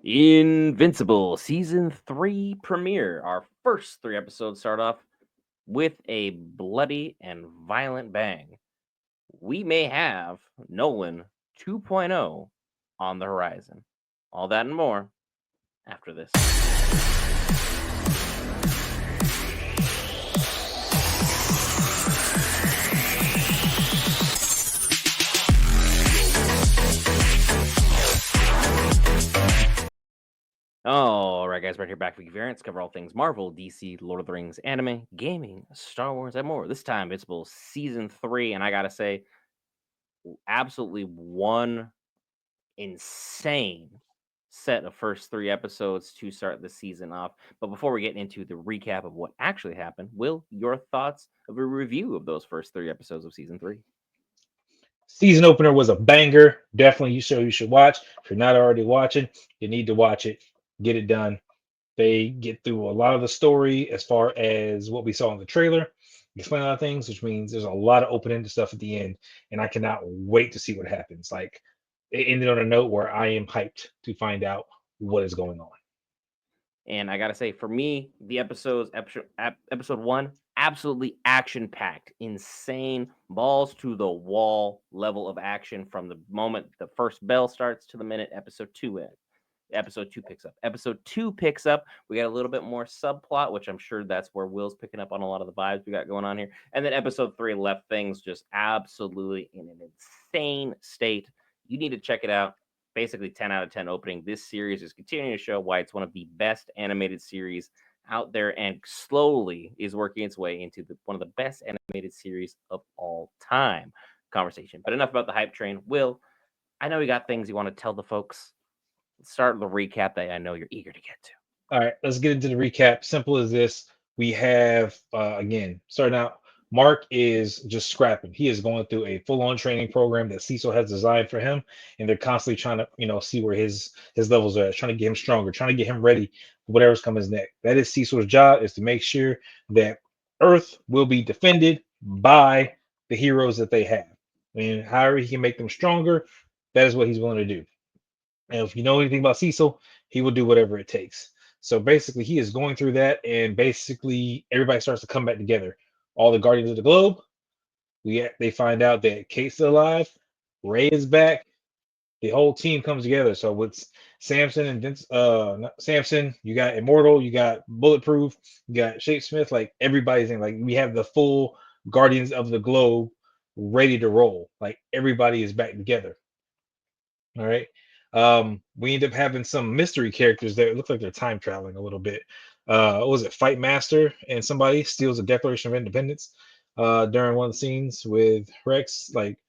Invincible Season 3 premiere. Our first 3 episodes start off with a bloody and violent bang. We may have Nolan 2.0 on the horizon. All that and more after this. All right, guys, right here back for Geek Variants. Cover all things Marvel, DC, Lord of the Rings, anime, gaming, Star Wars, and more. This time, Invincible Season 3, and I gotta say, absolutely one insane set of first 3 episodes to start the season off. But before we get into the recap of what actually happened, Will, your thoughts of a review of those first 3 episodes of Season 3? Season opener was a banger. Definitely, you should watch. If you're not already watching, you need to watch it. Get it done. They get through a lot of the story as far as what we saw in the trailer. Explain a lot of things, which means there's a lot of open-ended stuff at the end, and I cannot wait to see what happens. Like it ended on a note where I am hyped to find out what is going on. And I gotta say, for me, the episode 1, absolutely action packed, insane, balls to the wall level of action from the moment the first bell starts to the minute episode 2 ends. Episode 2 picks up. Episode 2 picks up. We got a little bit more subplot, which I'm sure that's where Will's picking up on a lot of the vibes we got going on here. And then episode 3 left things just absolutely in an insane state. You need to check it out. Basically 10 out of 10 opening. This series is continuing to show why it's one of the best animated series out there and slowly is working its way into one of the best animated series of all time conversation. But enough about the hype train. Will, I know you got things you want to tell the folks. Start the recap that I know you're eager to get to. All right, let's get into the recap. Simple as this. We have again starting out. Mark is just scrapping. He is going through a full-on training program that Cecil has designed for him, and they're constantly trying to, see where his levels are at, trying to get him stronger, trying to get him ready for whatever's coming his next. That is Cecil's job, is to make sure that Earth will be defended by the heroes that they have. And however he can make them stronger, that is what he's willing to do. And if you know anything about Cecil, he will do whatever it takes. So basically, he is going through that, and basically everybody starts to come back together. All the Guardians of the Globe. They find out that Kate's still alive. Ray is back. The whole team comes together. So with Samson and not Samson, you got Immortal, you got Bulletproof, you got Shapesmith. Like everybody's in. Like we have the full Guardians of the Globe ready to roll. Like everybody is back together. All right. We end up having some mystery characters that look like they're time traveling a little bit. What was it? Fight Master and somebody steals a Declaration of Independence during one of the scenes with Rex. Like,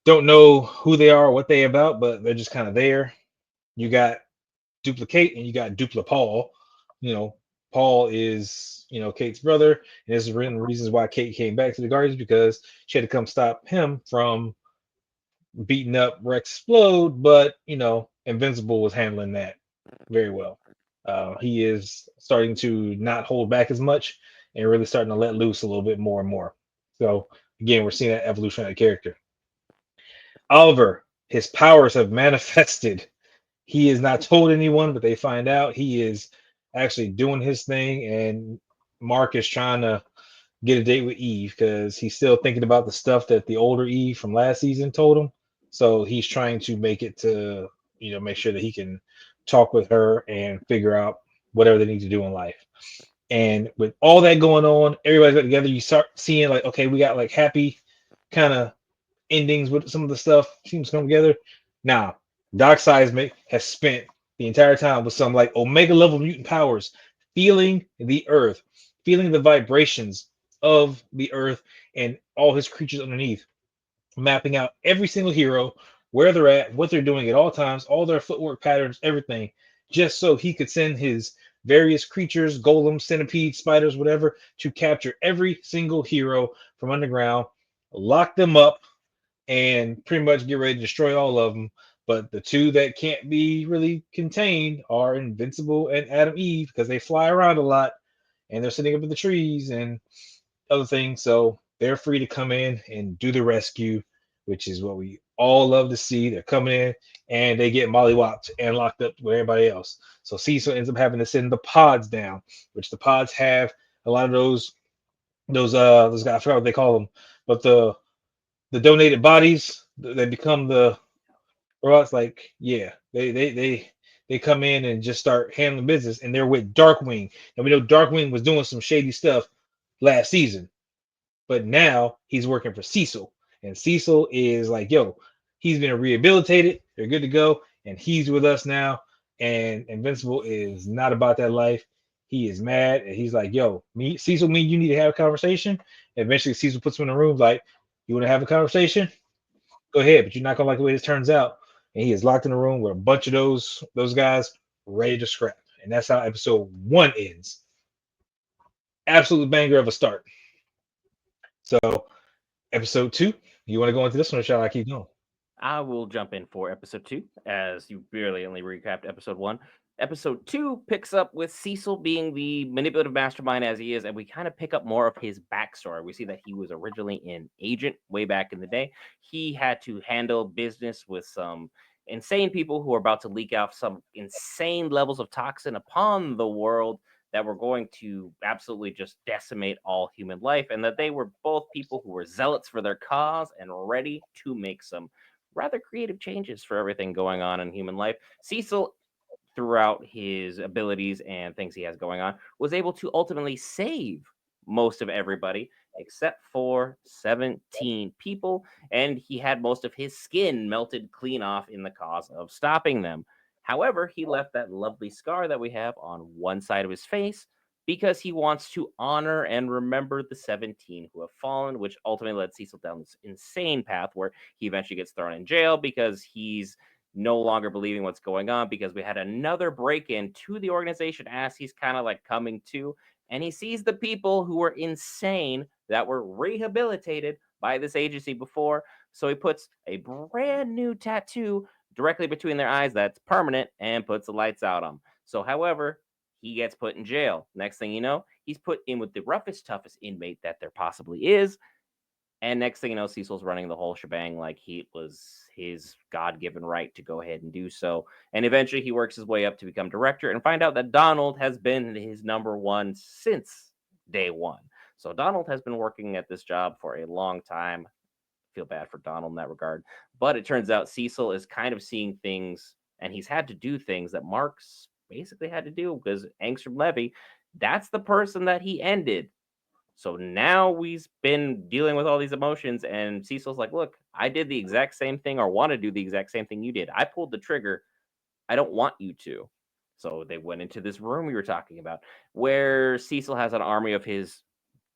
don't know who they are, what they about, but they're just kind of there. You got Dupli-kate and you got Dupli-Paul. You know, Paul is, Kate's brother. And there's written reasons why Kate came back to the Guardians because she had to come stop him from beating up rex-splode, but Invincible was handling that very well. He is starting to not hold back as much and really starting to let loose a little bit more and more. So again, we're seeing that evolution of the character. Oliver, his powers have manifested. He is not told anyone, but they find out he is actually doing his thing, and Mark is trying to get a date with Eve because he's still thinking about the stuff that the older Eve from last season told him. So he's trying to make it to, make sure that he can talk with her and figure out whatever they need to do in life. And with all that going on, everybody's got together. You start seeing like, okay, we got like happy kind of endings with some of the stuff seems to come together. Now, Doc Seismic has spent the entire time with some like Omega level mutant powers, feeling the earth, feeling the vibrations of the earth and all his creatures underneath, mapping out every single hero, where they're at, what they're doing at all times, all their footwork patterns, everything, just so he could send his various creatures, golems, centipedes, spiders, whatever, to capture every single hero from underground, lock them up, and pretty much get ready to destroy all of them. But the two that can't be really contained are Invincible and Adam Eve because they fly around a lot and they're sitting up in the trees and other things. So they're free to come in and do the rescue, which is what we all love to see. They're coming in and they get mollywopped and locked up with everybody else. So Cecil ends up having to send the pods down, which the pods have a lot of those guys. I forgot what they call them, but the donated bodies, they become the robots. Like, yeah, they come in and just start handling business, and they're with Darkwing, and we know Darkwing was doing some shady stuff last season, but now he's working for Cecil, and Cecil is like, yo, he's been rehabilitated, they're good to go, and he's with us now. And Invincible is not about that life. He is mad, and he's like, yo, me, Cecil, me, you need to have a conversation. And eventually, Cecil puts him in a room, like, you want to have a conversation? Go ahead, but you're not gonna like the way this turns out. And he is locked in a room with a bunch of those guys ready to scrap. And that's how episode one ends. Absolute banger of a start. So episode two, you want to go into this one, or shall I keep going? I will jump in for episode two, as you brilliantly recapped episode one. Episode two picks up with Cecil being the manipulative mastermind as he is, and we kind of pick up more of his backstory. We see that he was originally an agent way back in the day. He had to handle business with some insane people who were about to leak out some insane levels of toxin upon the world that were going to absolutely just decimate all human life, and that they were both people who were zealots for their cause and ready to make some rather creative changes for everything going on in human life. Cecil, throughout his abilities and things he has going on, was able to ultimately save most of everybody except for 17 people, and he had most of his skin melted clean off in the cause of stopping them. However, he left that lovely scar that we have on one side of his face because he wants to honor and remember the 17 who have fallen, which ultimately led Cecil down this insane path where he eventually gets thrown in jail because he's no longer believing what's going on, because we had another break in to the organization as he's kind of like coming to, and he sees the people who were insane that were rehabilitated by this agency before. So he puts a brand new tattoo directly between their eyes that's permanent and puts the lights out on them. So, however, he gets put in jail. Next thing you know, he's put in with the roughest, toughest inmate that there possibly is, and next thing you know, Cecil's running the whole shebang like he was his God given right to go ahead and do so. And eventually he works his way up to become director and find out that Donald has been his number one since day one. So Donald has been working at this job for a long time. Feel bad for Donald in that regard. But it turns out Cecil is kind of seeing things, and he's had to do things that Mark's basically had to do because Angstrom Levy, that's the person that he ended. So now we've been dealing with all these emotions, and Cecil's like, look, I did the exact same thing or want to do the exact same thing you did. I pulled the trigger. I don't want you to. So they went into this room we were talking about where Cecil has an army of his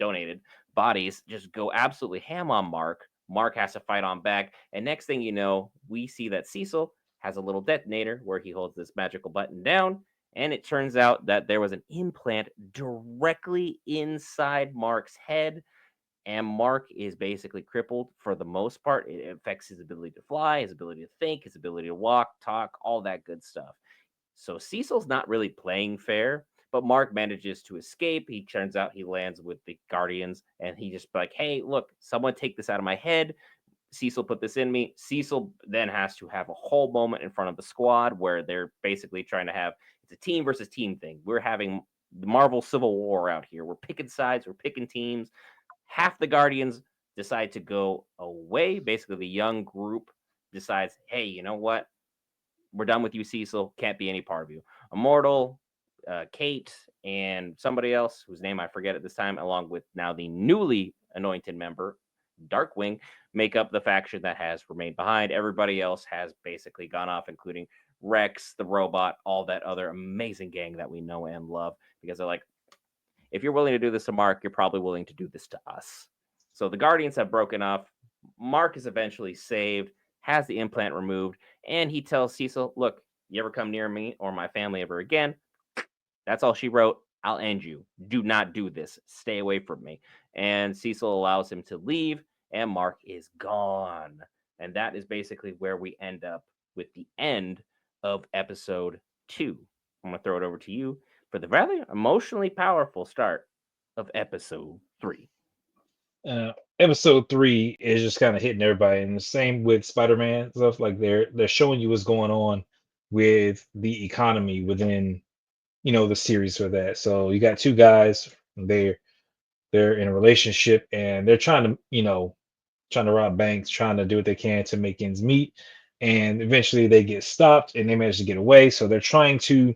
donated bodies just go absolutely ham on Mark. Mark has to fight on back. And next thing you know, we see that Cecil has a little detonator where he holds this magical button down. And it turns out that there was an implant directly inside Mark's head. And Mark is basically crippled for the most part. It affects his ability to fly, his ability to think, his ability to walk, talk, all that good stuff. So Cecil's not really playing fair, but Mark manages to escape. He turns out he lands with the Guardians, and he just like, hey, look, someone take this out of my head. Cecil put this in me. Cecil then has to have a whole moment in front of the squad where they're basically trying to have it's a team versus team thing. We're having the Marvel Civil War out here. We're picking sides, we're picking teams. Half the Guardians decide to go away. Basically, the young group decides, hey, you know what? We're done with you, Cecil. Can't be any part of you. Immortal, Kate, and somebody else whose name I forget at this time, along with now the newly anointed member, Darkwing, make up the faction that has remained behind. Everybody else has basically gone off, including Rex, the robot, all that other amazing gang that we know and love, because they're like, if you're willing to do this to Mark, you're probably willing to do this to us. So the Guardians have broken off. Mark is eventually saved, has the implant removed, and he tells Cecil, look, you ever come near me or my family ever again, that's all she wrote. I'll end you. Do not do this. Stay away from me. And Cecil allows him to leave, and Mark is gone. And that is basically where we end up with the end of episode two. I'm going to throw it over to you for the rather emotionally powerful start of episode three. Episode 3 is just kind of hitting everybody, and the same with Spider-Man stuff. Like they're showing you what's going on with the economy within the series for that. So you got two guys. They're in a relationship, and they're trying to trying to rob banks, trying to do what they can to make ends meet. And eventually they get stopped and they manage to get away. So they're trying to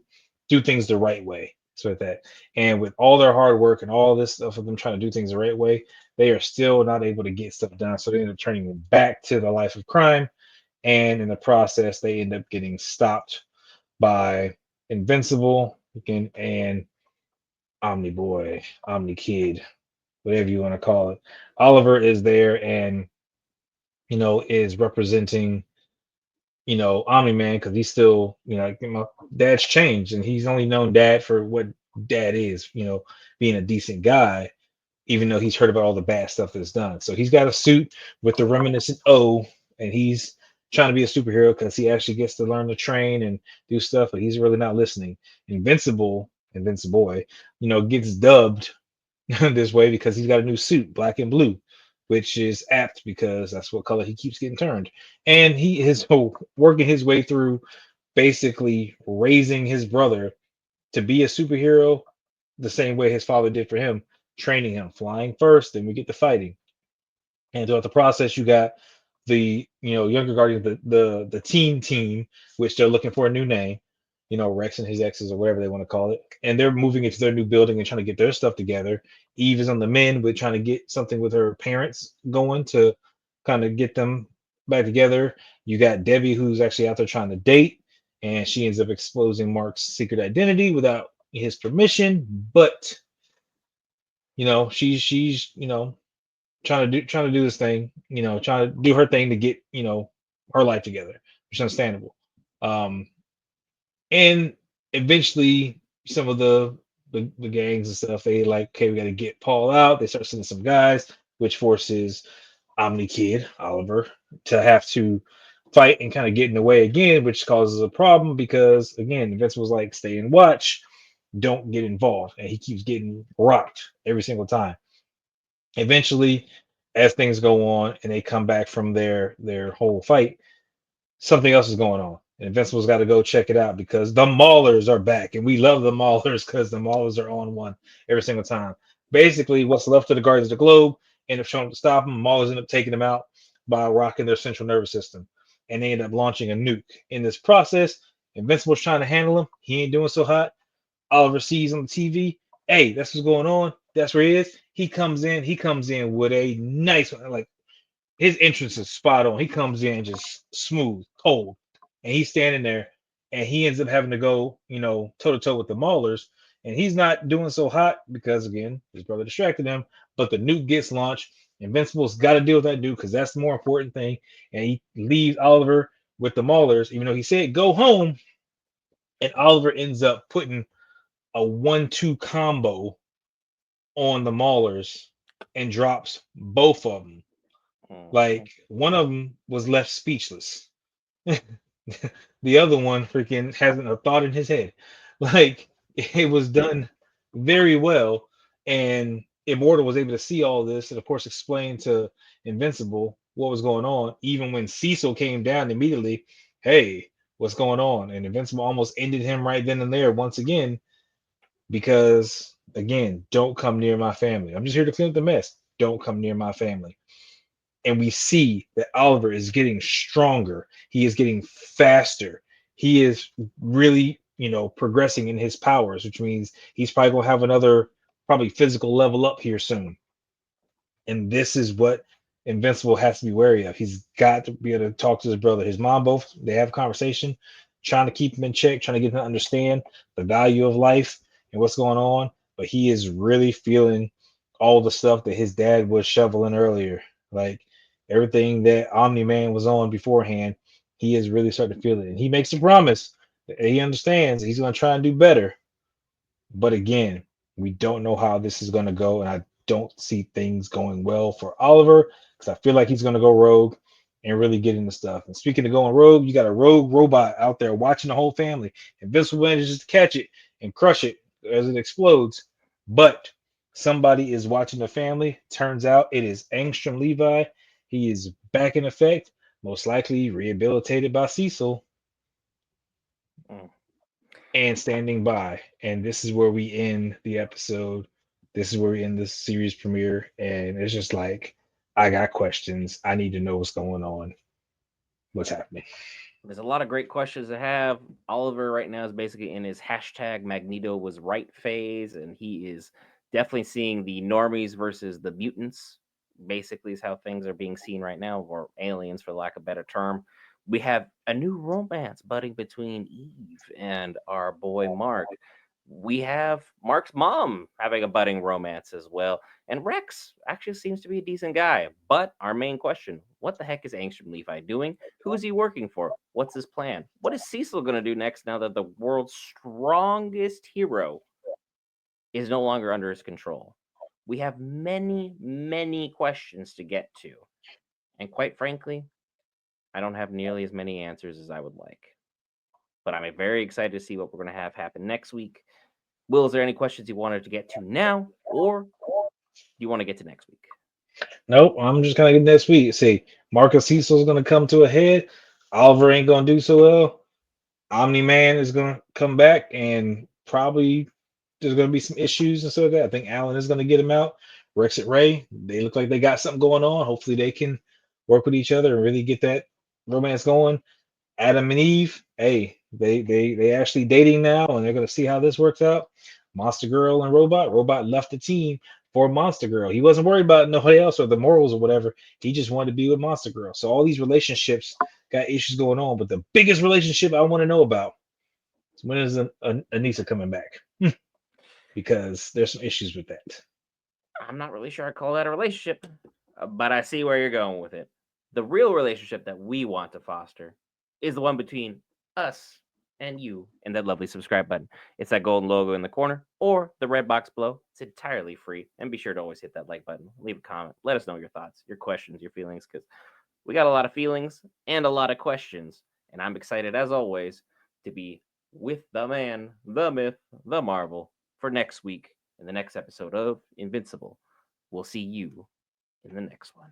do things the right way. So with that. And with all their hard work and all this stuff of them trying to do things the right way, they are still not able to get stuff done. So they end up turning back to the life of crime. And in the process, they end up getting stopped by Invincible and Omni Boy, Omni Kid, whatever you want to call it. Oliver is there and is representing, Omni Man because he's still, like, dad's changed and he's only known dad for what dad is, being a decent guy, even though he's heard about all the bad stuff that's done. So he's got a suit with the reminiscent O, and he's trying to be a superhero because he actually gets to learn to train and do stuff, but he's really not listening. Invincible Boy, gets dubbed this way because he's got a new suit, black and blue, which is apt because that's what color he keeps getting turned. And he is working his way through basically raising his brother to be a superhero the same way his father did for him, training him, flying first, then we get to fighting. And throughout the process, you got the younger Guardians, the team, which they're looking for a new name, Rex and his exes or whatever they want to call it, and they're moving into their new building and trying to get their stuff together. Eve is on the mend with trying to get something with her parents going to kind of get them back together. You got Debbie who's actually out there trying to date, and she ends up exposing Mark's secret identity without his permission, but she's trying to do this thing, trying to do her thing to get, her life together, which is understandable. Um, and eventually some of the gangs and stuff, they like, okay, we gotta get Paul out. They start sending some guys, which forces Omni Kid, Oliver, to have to fight and kind of get in the way again, which causes a problem because again, Vince was like, stay and watch, don't get involved. And he keeps getting rocked every single time. Eventually, as things go on and they come back from their whole fight, something else is going on. And Invincible's got to go check it out because the Maulers are back, and we love the Maulers because the Maulers are on one every single time. Basically, what's left of the Guardians of the Globe end up showing up to stop them. Maulers end up taking them out by rocking their central nervous system, and they end up launching a nuke. In this process, Invincible's trying to handle him. He ain't doing so hot. Oliver sees on the TV, hey, that's what's going on. That's where he is. He comes in. He comes in with a nice, like, his entrance is spot on. He comes in just smooth, cold, and he's standing there, and he ends up having to go, toe to toe with the Maulers, and he's not doing so hot because again, his brother distracted him. But the nuke gets launched. Invincible's got to deal with that nuke because that's the more important thing, and he leaves Oliver with the Maulers, even though he said go home, and Oliver ends up putting a 1-2 combo on the Maulers and drops both of them. Mhm. Like one of them was left speechless. The other one freaking hasn't a thought in his head. Like it was done very well, and Immortal was able to see all this and of course explain to Invincible what was going on. Even when Cecil came down immediately, hey, what's going on? And Invincible almost ended him right then and there once again because again, don't come near my family. I'm just here to clean up the mess. Don't come near my family. And we see that Oliver is getting stronger. He is getting faster. He is really, progressing in his powers, which means he's probably gonna have another probably physical level up here soon. And this is what Invincible has to be wary of. He's got to be able to talk to his brother, his mom. Both they have a conversation, trying to keep him in check, trying to get him to understand the value of life and what's going on. But he is really feeling all the stuff that his dad was shoveling earlier, like everything that Omni Man was on beforehand. He is really starting to feel it, and he makes a promise that he understands he's going to try and do better. But again, we don't know how this is going to go, and I don't see things going well for Oliver because I feel like he's going to go rogue and really get into stuff. And speaking of going rogue, you got a rogue robot out there watching the whole family. Invincible manages to catch it and crush it as it explodes, but Somebody is watching the family. Turns out it is Angstrom Levi. He is back in effect, most likely rehabilitated by Cecil Mm. and standing by. And this is where we end the episode. This is where we end the series premiere. And it's just like, I got questions. I need to know what's going on. What's happening? There's a lot of great questions to have. Oliver right now is basically in his hashtag Magneto was right phase, and he is definitely seeing the normies versus the mutants. Basically, is how things are being seen right now, or aliens, for lack of a better term. We have a new romance budding between Eve and our boy Mark. We have Mark's mom having a budding romance as well. And Rex actually seems to be a decent guy. But our main question, what the heck is Angstrom Levi doing? Who is he working for? What's his plan? What is Cecil going to do next now that the world's strongest hero is no longer under his control? We have many, many questions to get to. And quite frankly, I don't have nearly as many answers as I would like. But I'm very excited to see what we're going to have happen next week. Will, is there any questions you wanted to get to now, or do you want to get to next week? Nope, I'm just gonna get next week. See, Marcus Cecil's gonna come to a head. Oliver ain't gonna do so well. Omni Man is gonna come back, and probably there's gonna be some issues and stuff like that. I think Alan is gonna get him out. Rex and Ray, they look like they got something going on. Hopefully, they can work with each other and really get that romance going. Adam and Eve, hey, they actually dating now, and they're gonna see how this works out. Monster Girl and Robot. Robot left the team for Monster Girl. He wasn't worried about nobody else or the morals or whatever. He just wanted to be with Monster Girl. So all these relationships got issues going on. But the biggest relationship I want to know about is when is Anissa coming back? Because there's some issues with that. I'm not really sure I call that a relationship, but I see where you're going with it. The real relationship that we want to foster is the one between us and you and that lovely subscribe button. It's that golden logo in the corner or the red box below. It's entirely free. And be sure to always hit that like button. Leave a comment. Let us know your thoughts, your questions, your feelings, because we got a lot of feelings and a lot of questions. And I'm excited, as always, to be with the man, the myth, the Marvel for next week in the next episode of Invincible. We'll see you in the next one.